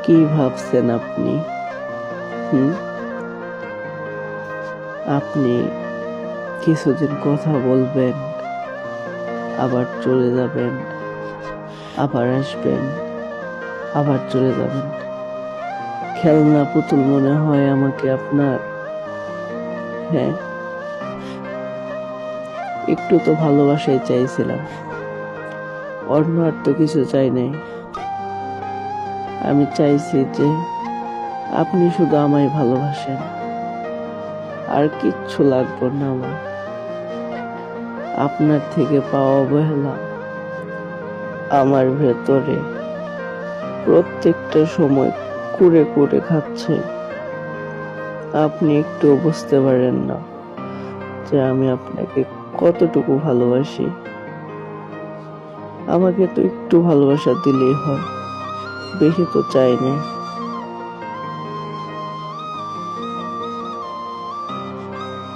কি ভাবছেন আপনি? হুম? আপনি কিছুদিন কথা বলবেন, আবার চলে যাবেন, আবার আসবেন, আবার চলে যাবেন। খেলনা পুতুল মনে হয় আমাকে আপনার? হ্যাঁ, একটু তো ভালোবাসাই চাইছিলাম, অন্য আর তো কিছু চাই নাই। আমি চাইছি যে আপনি শুধু আমায় ভালোবাসেন, আর কিচ্ছু লাগবে না আমার। আপনার থেকে পাওয়া অবহেলা আমার ভেতরে প্রত্যেকটা সময় কুরে কুরে খাচ্ছে। আপনি একটুও বুঝতে পারেন না যে আমি আপনাকে কতটুকু ভালোবাসি। আমাকে তো একটু ভালোবাসা দিলেই হয়, বেশি তো চাই না।